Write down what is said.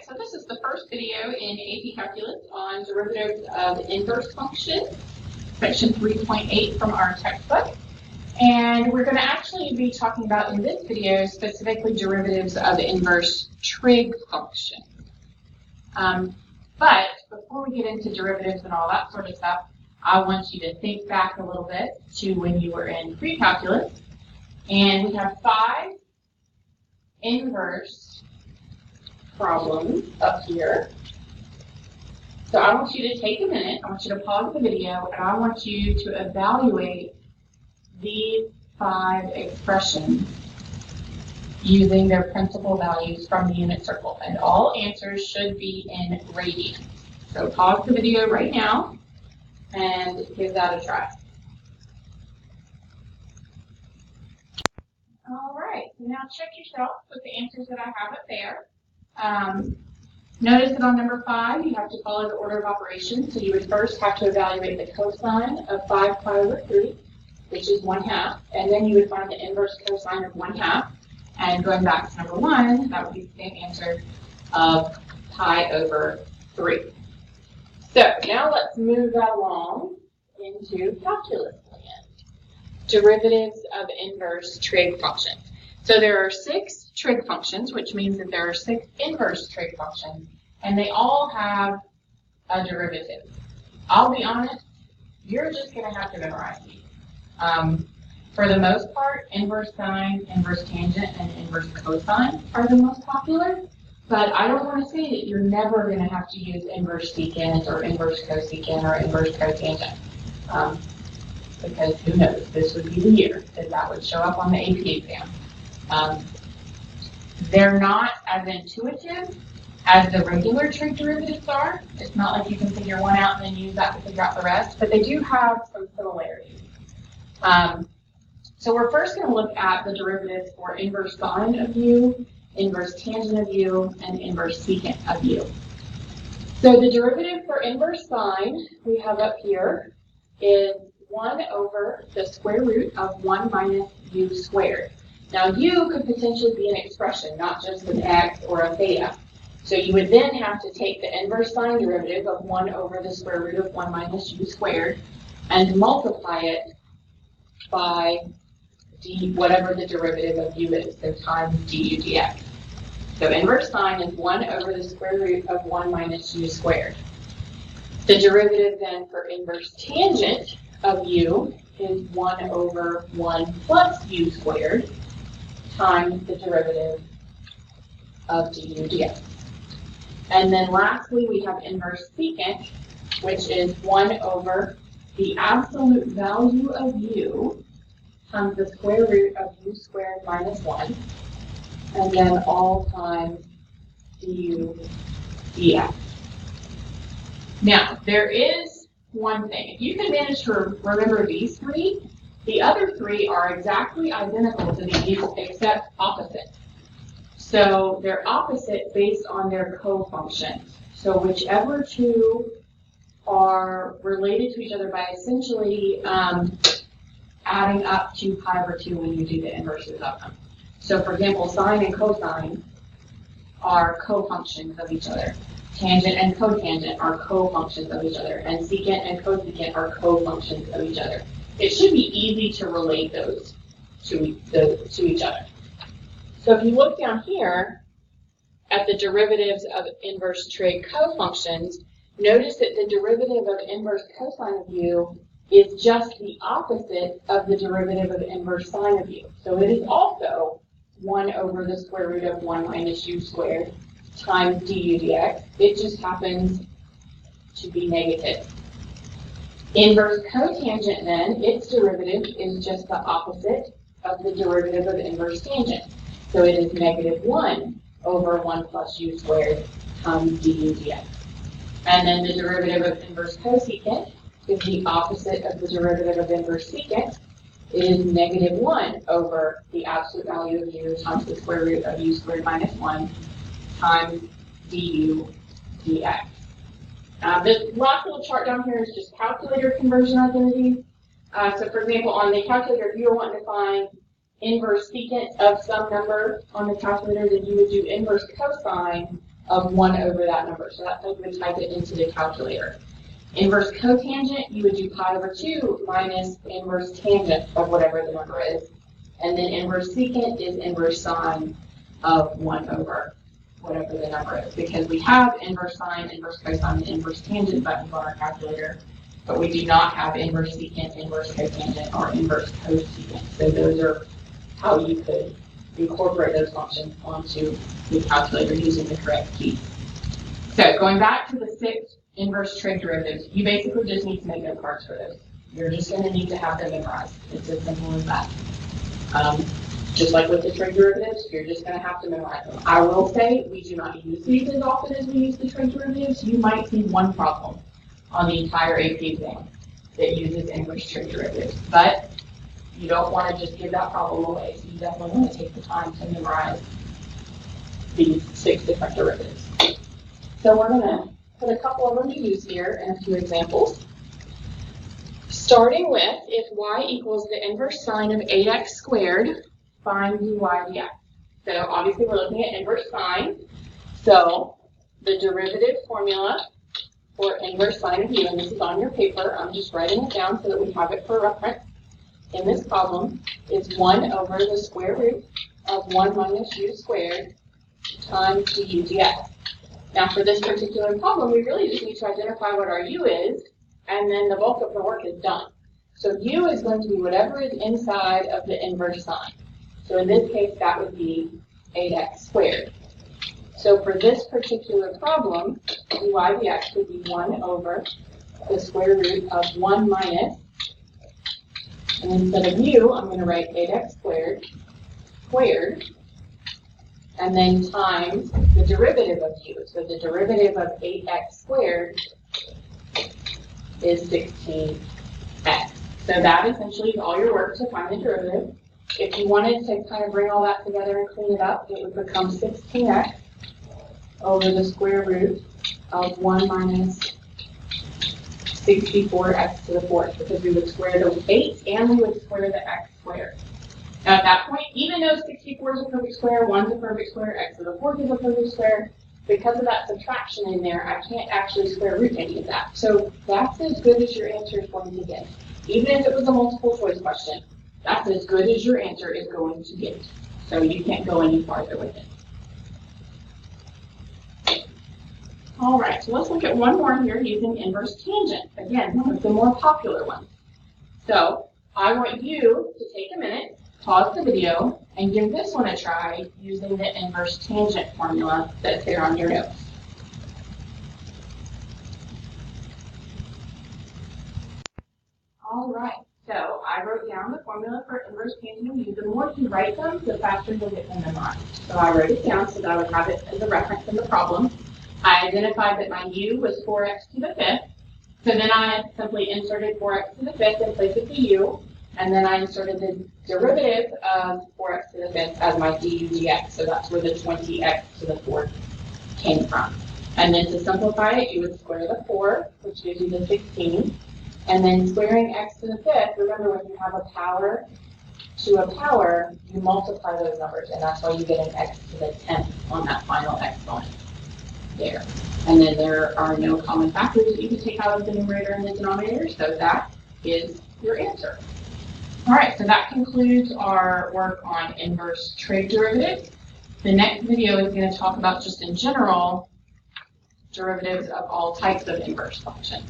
so this is the first video in AP Calculus on derivatives of inverse functions, section 3.8 from our textbook. And we're going to actually be talking about in this video specifically derivatives of inverse trig functions. But before we get into derivatives and all that sort of stuff, I want you to think back a little bit to when you were in pre-calculus. And we have 5 inverse problems up here. So I want you to take a minute, I want you to pause the video, and I want you to evaluate these 5 expressions using their principal values from the unit circle. And all answers should be in radians. So pause the video right now and give that a try. All right, so now check yourself with the answers that I have up there. Notice that on number 5, you have to follow the order of operations. So you would first have to evaluate the cosine of 5 pi over 3, which is 1/2. And then you would find the inverse cosine of 1/2. And going back to number 1, that would be the same answer of pi over 3. So now let's move that along into calculus land. Derivatives of inverse trig functions. So there are 6 trig functions, which means that there are 6 inverse trig functions, and they all have a derivative. I'll be honest, you're just going to have to memorize these. For the most part, inverse sine, inverse tangent, and inverse cosine are the most popular, but I don't want to say that you're never going to have to use inverse secant or inverse cosecant or inverse cotangent. Because who knows, this would be the year that would show up on the AP exam. They're not as intuitive as the regular trig derivatives are. It's not like you can figure one out and then use that to figure out the rest, but they do have some similarities. So we're first going to look at the derivatives for inverse sine of u, inverse tangent of u, and inverse secant of u. So the derivative for inverse sine we have up here is 1 over the square root of 1 minus u squared. Now u could potentially be an expression, not just an x or a theta. So you would then have to take the inverse sine derivative of 1 over the square root of 1 minus u squared and multiply it by whatever the derivative of u is, so times du dx. So inverse sine is 1 over the square root of 1 minus u squared. The derivative then for inverse tangent of u is 1 over 1 plus u squared times the derivative of du dx. And then lastly, we have inverse secant, which is 1 over the absolute value of u times the square root of u squared minus 1, and then all times du dx. Now, there is one thing. If you can manage to remember these 3, the other 3 are exactly identical to these except opposite. So they're opposite based on their co-functions. So whichever 2 are related to each other by essentially adding up to pi over 2 when you do the inverses of them. So for example, sine and cosine are co-functions of each other. Tangent and cotangent are co-functions of each other. And secant and cosecant are co-functions of each other. It should be easy to relate those to each other. So if you look down here at the derivatives of inverse trig co-functions, notice that the derivative of inverse cosine of u is just the opposite of the derivative of inverse sine of u. So it is also 1 over the square root of 1 minus u squared times du dx. It just happens to be negative. Inverse cotangent then, its derivative is just the opposite of the derivative of inverse tangent. So it is negative 1 over 1 plus u squared times du dx. And then the derivative of inverse cosecant is the opposite of the derivative of inverse secant. It is negative 1 over the absolute value of u times the square root of u squared minus 1 times du dx. This last little chart down here is just calculator conversion identities. So for example, on the calculator, if you were wanting to find inverse secant of some number on the calculator, then you would do inverse cosine of 1 over that number. So that's how you would type it into the calculator. Inverse cotangent, you would do pi over 2 minus inverse tangent of whatever the number is. And then inverse secant is inverse sine of 1 over whatever the number is. Because we have inverse sine, inverse cosine, and inverse tangent buttons on our calculator, but we do not have inverse secant, inverse cotangent, or inverse cosecant. So those are how you could incorporate those functions onto the calculator using the correct key. So going back to the 6 inverse trig derivatives, you basically just need to make note cards for those. You're just going to need to have them memorized. It's as simple as that. Just like with the trig derivatives, you're just going to have to memorize them. I will say we do not use these as often as we use the trig derivatives. You might see one problem on the entire AP exam that uses inverse trig derivatives, but you don't want to just give that problem away. So you definitely want to take the time to memorize these 6 different derivatives. So we're going to put a couple of them to use here and a few examples. Starting with, if y equals the inverse sine of 8x squared, find dy dx. So obviously we're looking at inverse sine. So the derivative formula for inverse sine of u, and this is on your paper, I'm just writing it down so that we have it for reference. In this problem, is 1 over the square root of 1 minus u squared times du dx. Now for this particular problem, we really just need to identify what our u is, and then the bulk of the work is done. So u is going to be whatever is inside of the inverse sine. So in this case, that would be 8x squared. So for this particular problem, dy dx would be 1 over the square root of 1 minus, and instead of u, I'm going to write 8x squared, and then times the derivative of u. So the derivative of 8x squared is 16x. So that essentially is all your work to find the derivative. If you wanted to kind of bring all that together and clean it up, it would become 16x over the square root of 1 minus 64x to the 4th, because we would square the 8 and we would square the x squared. Now at that point, even though 64 is a perfect square, 1 is a perfect square, x to the 4th is a perfect square, because of that subtraction in there, I can't actually square root any of that. So that's as good as your answer is going to get. Even if it was a multiple choice question, that's as good as your answer is going to get. So you can't go any farther with it. All right, so let's look at one more here using inverse tangent. Again, one of the more popular ones. So I want you to take a minute, pause the video, and give this one a try using the inverse tangent formula that's there on your notes. All right, so I wrote down the formula for inverse tangent. The more you write them, the faster you'll get them memorized. So I wrote it down so that I would have it as a reference in the problem. I identified that my u was 4x to the 5th. So then I simply inserted 4x to the 5th in place of the u. And then I inserted the derivative of 4x to the 5th as my du dx. So that's where the 20x to the 4th came from. And then to simplify it, you would square the 4, which gives you the 16. And then squaring x to the 5th, remember when you have a power to a power, you multiply those numbers. And that's why you get an x to the 10th on that final exponent there. And then there are no common factors that you can take out of the numerator and the denominator. So that is your answer. All right, so that concludes our work on inverse trig derivatives. The next video is going to talk about just in general derivatives of all types of inverse functions.